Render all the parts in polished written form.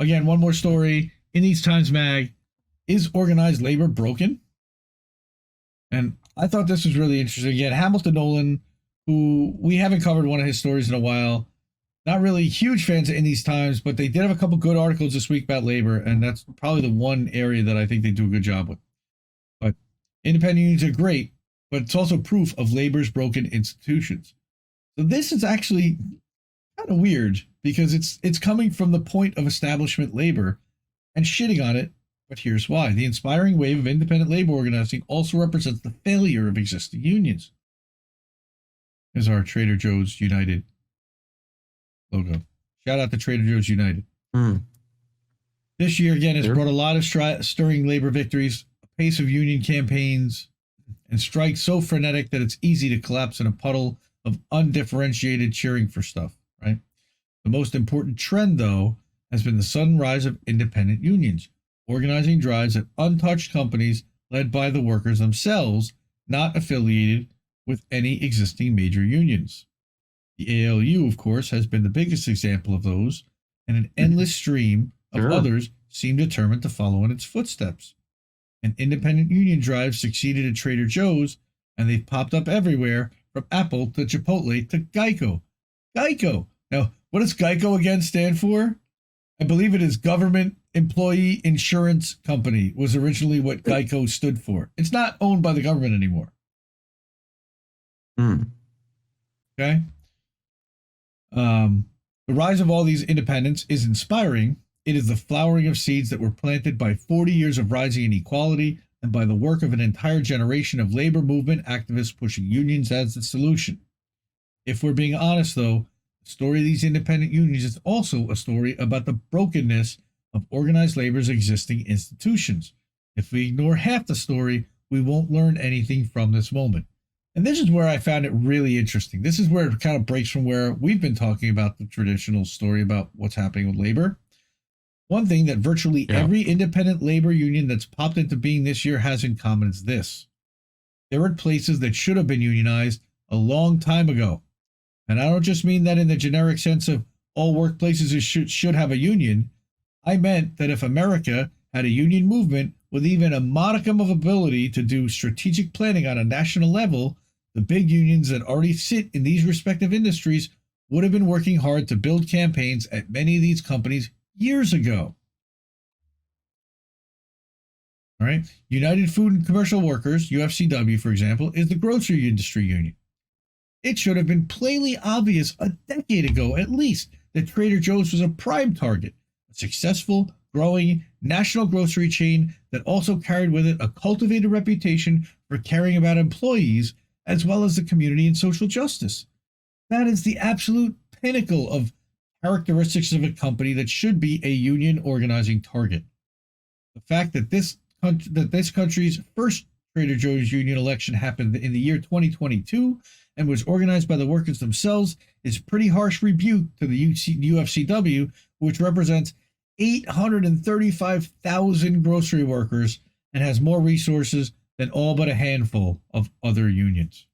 again, one more story in these Times Mag. Is organized labor broken? And I thought this was really interesting. Again, Hamilton Nolan, who we haven't covered one of his stories in a while. Not really huge fans in these times, but they did have a couple good articles this week about labor, and that's probably the one area that I think they do a good job with. But independent unions are great, but it's also proof of labor's broken institutions. So this is actually kind of weird because it's coming from the point of establishment labor and shitting on it, but here's why. The inspiring wave of independent labor organizing also represents the failure of existing unions. Here's our Trader Joe's United logo. Shout out to Trader Joe's United. This year, again, has brought a lot of stirring labor victories, a pace of union campaigns, and strikes so frenetic that it's easy to collapse in a puddle of undifferentiated cheering for stuff, right? The most important trend, though, has been the sudden rise of independent unions, organizing drives at untouched companies led by the workers themselves, not affiliated with any existing major unions. The ALU, of course, has been the biggest example of those, and an endless stream of others seem determined to follow in its footsteps. An independent union drive succeeded at Trader Joe's, and they've popped up everywhere, from Apple to Chipotle to Geico. Geico! Now, what does Geico again stand for? I believe it is Government Employee Insurance Company was originally what Geico stood for. It's not owned by the government anymore. Okay? The rise of all these independents is inspiring. It is the flowering of seeds that were planted by 40 years of rising inequality and by the work of an entire generation of labor movement activists pushing unions as the solution. If we're being honest, though, the story of these independent unions is also a story about the brokenness of organized labor's existing institutions. If we ignore half the story, we won't learn anything from this moment. And this is where I found it really interesting. This is where it kind of breaks from where we've been talking about the traditional story about what's happening with labor. One thing that virtually every independent labor union that's popped into being this year has in common is this. There are places that should have been unionized a long time ago. And I don't just mean that in the generic sense of all workplaces should have a union. I meant that if America had a union movement with even a modicum of ability to do strategic planning on a national level, the big unions that already sit in these respective industries would have been working hard to build campaigns at many of these companies years ago. All right. United Food and Commercial Workers, UFCW, for example, is the grocery industry union. It should have been plainly obvious a decade ago, at least, that Trader Joe's was a prime target, a successful, growing national grocery chain that also carried with it a cultivated reputation for caring about employees as well as the community and social justice. That is the absolute pinnacle of characteristics of a company that should be a union organizing target. The fact that this country's first Trader Joe's union election happened in the year 2022 and was organized by the workers themselves is pretty harsh rebuke to the UFCW, which represents 835,000 grocery workers and has more resources than all but a handful of other unions.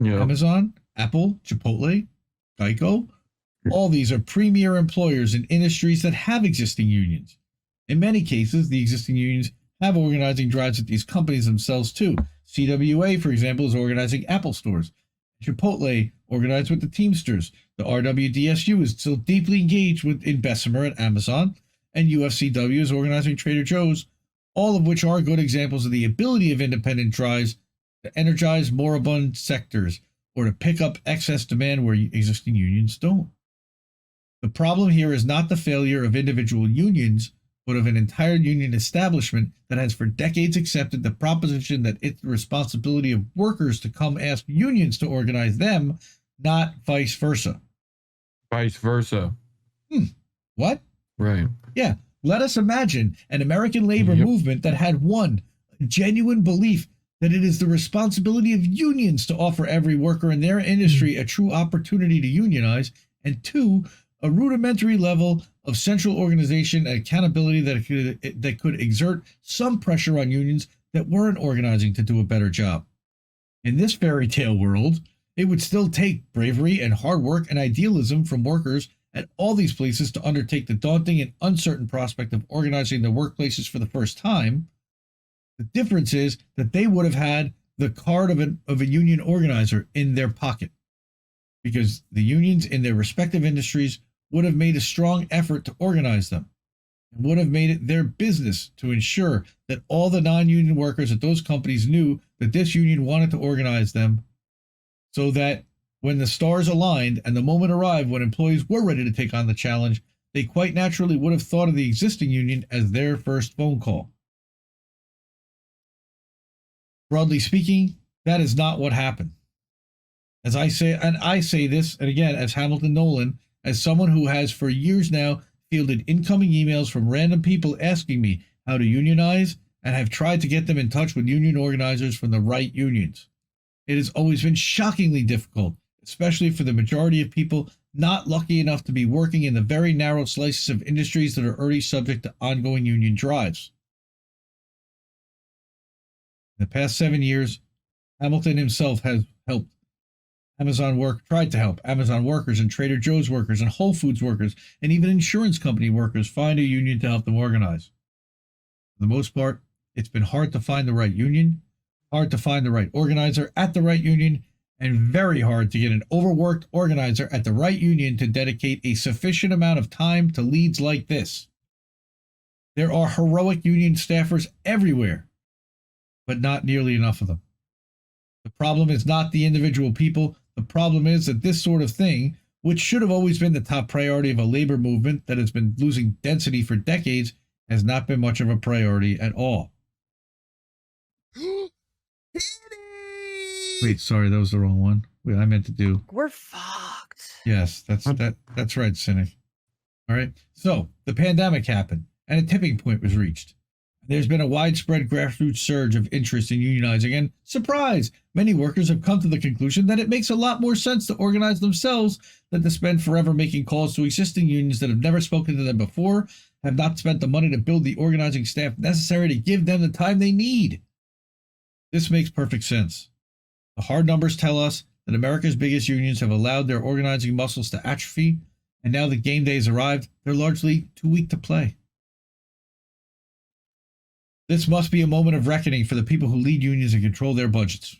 Amazon, Apple, Chipotle, Geico, all these are premier employers in industries that have existing unions. In many cases, the existing unions have organizing drives at these companies themselves too. CWA, for example, is organizing Apple stores. Chipotle organized with the Teamsters. The RWDSU is still deeply engaged in Bessemer at Amazon, and UFCW is organizing Trader Joe's, all of which are good examples of the ability of independent drives to energize moribund sectors or to pick up excess demand where existing unions don't. The problem here is not the failure of individual unions, but of an entire union establishment that has for decades accepted the proposition that it's the responsibility of workers to come ask unions to organize them, not vice versa. Vice versa. What? Right. Yeah. Let us imagine an American labor movement that had one, a genuine belief that it is the responsibility of unions to offer every worker in their industry a true opportunity to unionize, and two, a rudimentary level of central organization and accountability that could exert some pressure on unions that weren't organizing to do a better job. In this fairy tale world, it would still take bravery and hard work and idealism from workers at all these places to undertake the daunting and uncertain prospect of organizing their workplaces for the first time. The difference is that they would have had the card of a union organizer in their pocket, because the unions in their respective industries would have made a strong effort to organize them and would have made it their business to ensure that all the non-union workers at those companies knew that this union wanted to organize them, so that when the stars aligned and the moment arrived when employees were ready to take on the challenge, they quite naturally would have thought of the existing union as their first phone call. Broadly speaking, that is not what happened. As I say, and I say this, and again, as Hamilton Nolan, as someone who has for years now fielded incoming emails from random people asking me how to unionize and have tried to get them in touch with union organizers from the right unions. It has always been shockingly difficult, especially for the majority of people not lucky enough to be working in the very narrow slices of industries that are already subject to ongoing union drives. In the past 7 years, Hamilton himself has helped tried to help Amazon workers and Trader Joe's workers and Whole Foods workers and even insurance company workers find a union to help them organize. For the most part, it's been hard to find the right union, hard to find the right organizer at the right union, and very hard to get an overworked organizer at the right union to dedicate a sufficient amount of time to leads like this. There are heroic union staffers everywhere, but not nearly enough of them. The problem is not the individual people. The problem is that this sort of thing, which should have always been the top priority of a labor movement that has been losing density for decades, has not been much of a priority at all. Wait, sorry, that was the wrong one. Wait, I meant to do. We're fucked. Yes, that's right, Cynic. All right. So the pandemic happened and a tipping point was reached. There's been a widespread grassroots surge of interest in unionizing, and surprise, many workers have come to the conclusion that it makes a lot more sense to organize themselves than to spend forever making calls to existing unions that have never spoken to them before, have not spent the money to build the organizing staff necessary to give them the time they need. This makes perfect sense. The hard numbers tell us that America's biggest unions have allowed their organizing muscles to atrophy, and now that game day has arrived, they're largely too weak to play. This must be a moment of reckoning for the people who lead unions and control their budgets.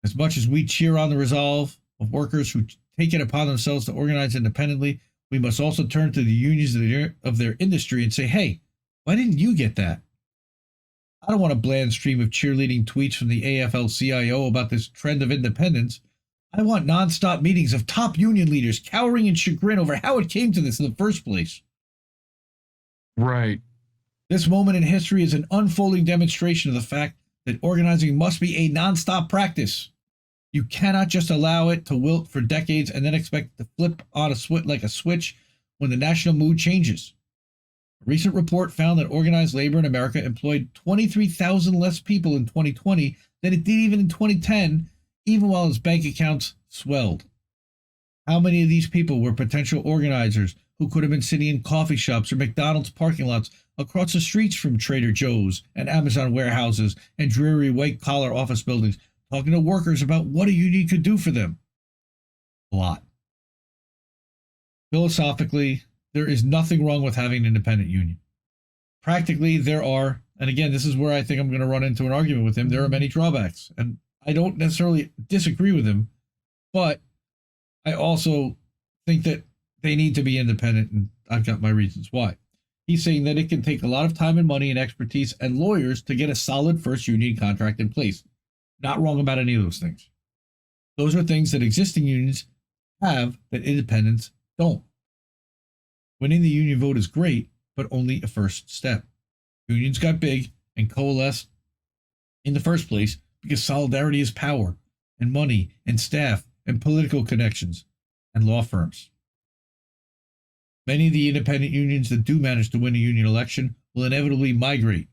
As much as we cheer on the resolve of workers who take it upon themselves to organize independently, we must also turn to the unions of their industry and say, hey, why didn't you get that? I don't want a bland stream of cheerleading tweets from the AFL-CIO about this trend of independence. I want nonstop meetings of top union leaders cowering in chagrin over how it came to this in the first place. Right. This moment in history is an unfolding demonstration of the fact that organizing must be a nonstop practice. You cannot just allow it to wilt for decades and then expect it to flip on a switch like a switch when the national mood changes. A recent report found that organized labor in America employed 23,000 less people in 2020 than it did even in 2010, even while its bank accounts swelled. How many of these people were potential organizers who could have been sitting in coffee shops or McDonald's parking lots across the streets from Trader Joe's and Amazon warehouses and dreary white-collar office buildings, talking to workers about what a union could do for them? A lot. Philosophically, there is nothing wrong with having an independent union. Practically, there are, and again, this is where I think I'm going to run into an argument with him, there are many drawbacks. And I don't necessarily disagree with him, but I also think that they need to be independent, and I've got my reasons why. He's saying that it can take a lot of time and money and expertise and lawyers to get a solid first union contract in place. Not wrong about any of those things. Those are things that existing unions have that independents don't. Winning the union vote is great, but only a first step. Unions got big and coalesced in the first place because solidarity is power, and money, and staff, and political connections, and law firms. Many of the independent unions that do manage to win a union election will inevitably migrate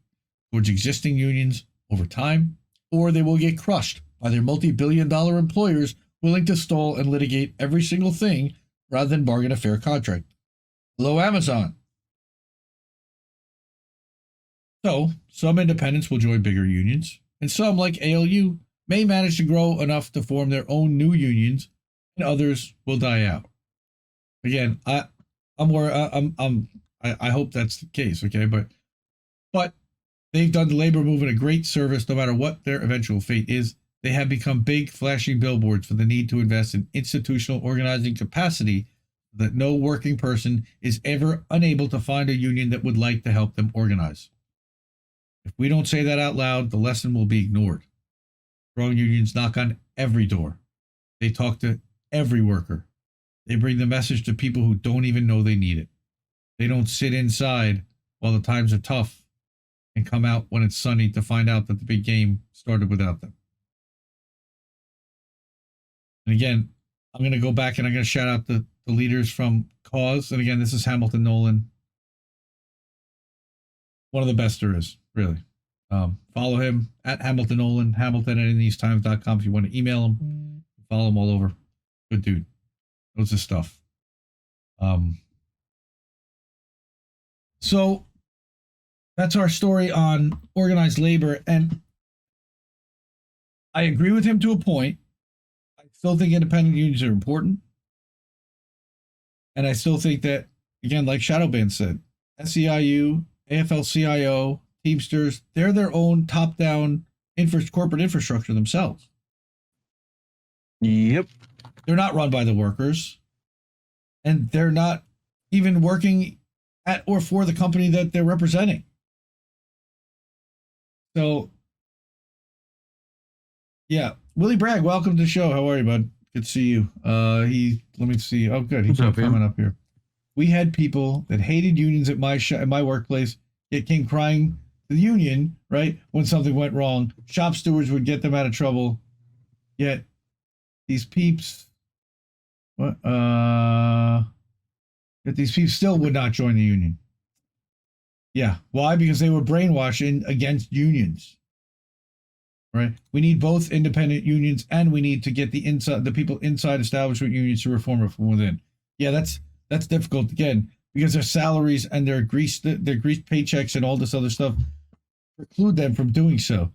towards existing unions over time, or they will get crushed by their multi-billion-dollar employers willing to stall and litigate every single thing rather than bargain a fair contract. Hello, Amazon. So, some independents will join bigger unions, and some, like ALU, may manage to grow enough to form their own new unions, and others will die out. Again, I hope that's the case. Okay, but they've done the labor movement a great service, no matter what their eventual fate is. They have become big, flashing billboards for the need to invest in institutional organizing capacity that no working person is ever unable to find a union that would like to help them organize. If we don't say that out loud, the lesson will be ignored. Strong unions knock on every door. They talk to every worker. They bring the message to people who don't even know they need it. They don't sit inside while the times are tough and come out when it's sunny to find out that the big game started without them. And again, I'm going to go back and I'm going to shout out the leaders from Cause. And again, this is Hamilton Nolan. One of the best there is, really. Follow him at Hamilton Nolan, Hamilton@IndieNews.Network if you want to email him. Follow him all over. Good dude. Knows his stuff. So that's our story on organized labor. And I agree with him to a point. I still think independent unions are important. And I still think that, again, like Shadowband said, SEIU, AFL-CIO, Teamsters, they're their own top-down corporate infrastructure themselves. Yep. They're not run by the workers, and they're not even working at or for the company that they're representing. So, yeah. Willie Bragg, welcome to the show. How are you, bud? Good to see you. Let me see. Oh, good. He's coming up here. We had people that hated unions at my workplace, yet came crying to the union, right, when something went wrong. Shop stewards would get them out of trouble, yet these peeps, yet these peeps still would not join the union. Yeah. Why? Because they were brainwashed against unions. Right. We need both independent unions, and we need to get the people inside establishment unions to reform it from within. Yeah, that's difficult again because their salaries and their greased paychecks and all this other stuff preclude them from doing so.